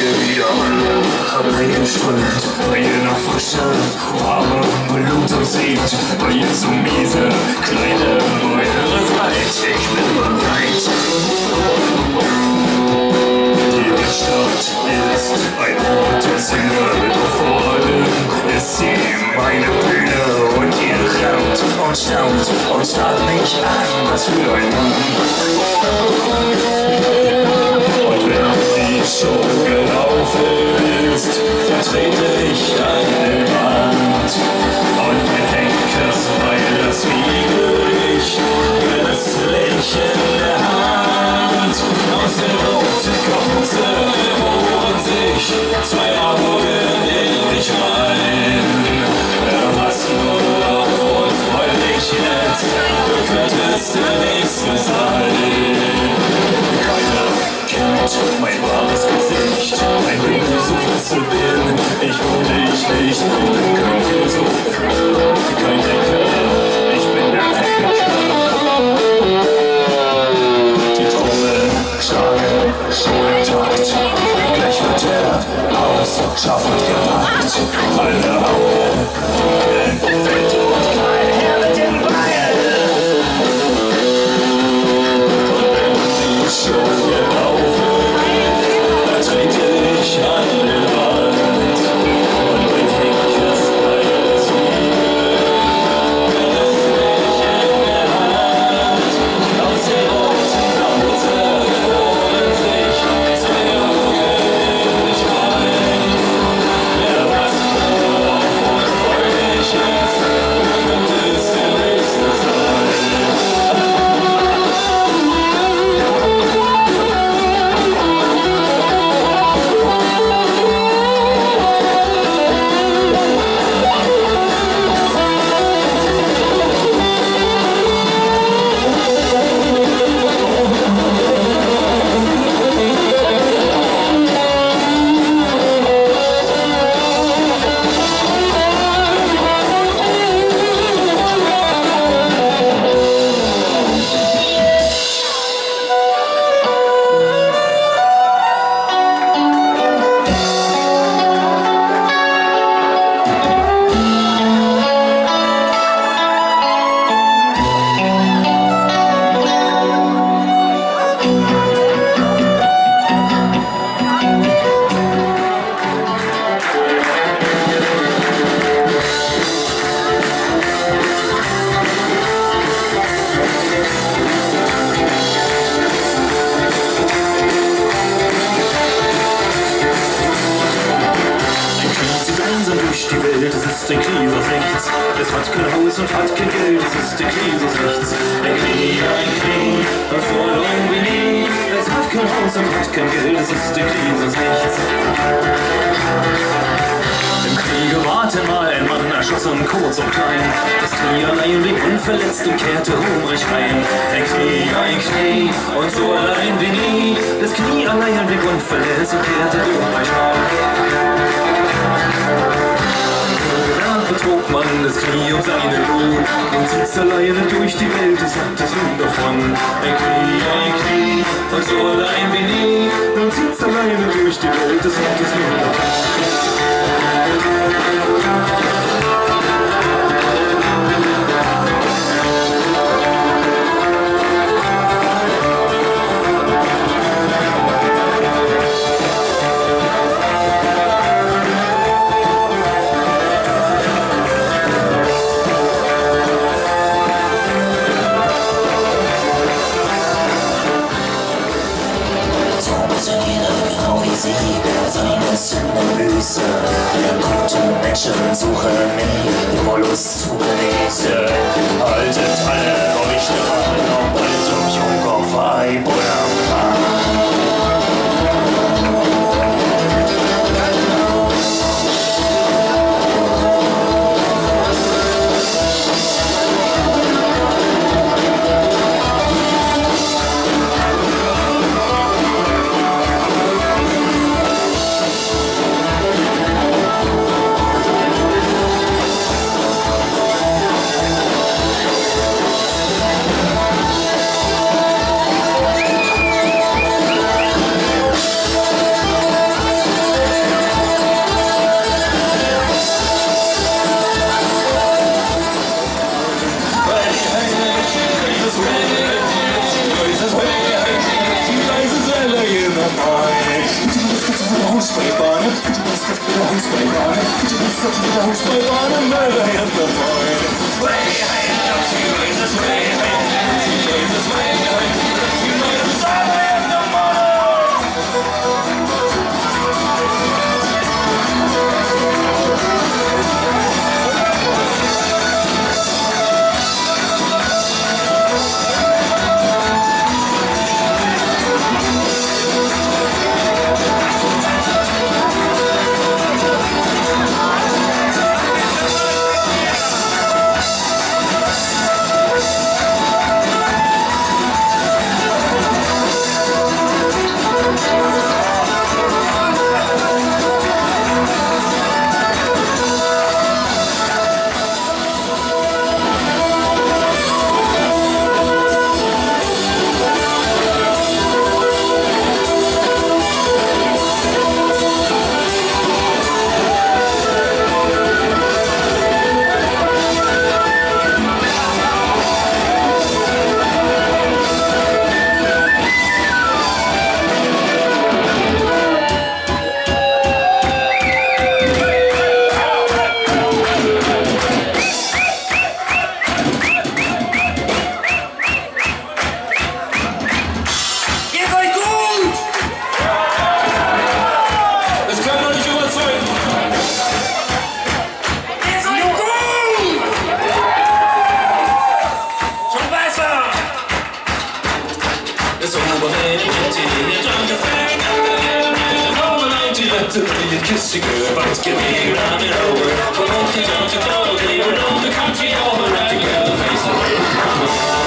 hier wieder alle reingeströmt. Bei ihr noch frische, warme Blut und sieht. Bei ihr so miese, kleine Beute bereit. Ich bin bereit. Die Stadt ist ein Ort der Sinne, doch vor allem ist sie meine Bühne. Und ihr raunt und staunt und starrt mich an, was für ein Mann. Und wenn die Show gelaufen ist, dann trete ich an den Rand. Und mein Henkersbeil, das wiege ich, das Lächeln in der Hand. Aus der roten Kopse bohren sich zwei Augen in mich rein. Was nur auf Unfreundlichkeit, du könntest der Nächste sein. Keiner kennt mein wahres Gesicht, ein Weg, wie so Fessel bin, ich wurde ich nicht, ich bin kein Philosoph, kein Denker, ich bin der Henker. Die Trommeln schlagen schon im Takt, gleich wird der Haus scharf und gepackt. Alle Augen funkeln, fett und klein, her mit dem Beil. Und wenn die Show gelaufen ist, dann trete ich an den Rand. Und mein Henkes Beil ist das Lächeln in der Hand. Aus der roten Laute bohren sich zwei Augen in mich rein. Wer was nur auf unfreundlich ist, könnte es der Nächste sein. Durch die Welt, es ist ein Knie aus nichts. Es hat kein Haus und hat kein Geld, es ist ein Knie aus nichts. Ein Knie, das wohl irgendwie nie. Es hat kein Haus und hat kein Geld, es ist ein Knie aus nichts. Im Kriege ward einmal ein Mann erschossen, kurz und klein. Das Knie allein blieb unverletzt und kehrte hungrig heim. Ein Knie, und so allein wie nie. Das Knie allein blieb unverletzt und kehrte hungrig heim. Betrug man das Knie um seine Lohn und sitzt alleine durch die Welt, es hat es nun davon. Ein Knie, und so allein wie nie, und sitzt alleine durch die Welt, es hat es nun davon. Seine Sündenbüße, gute Menschen suchen nie, Wollust zu genießen. Haltet alle euch dran, ob alt, ob jung, ob Weib oder Mann. Fußballbahn, bitte nicht auf der Fußballbahn, murder in the morning. Way high, Jesus, way high, Jesus, way high, Jesus, way in the morning. Kiss your girl, but it's giving me round and over. From Oakland to California, we're on the country over. Now you got the face of it.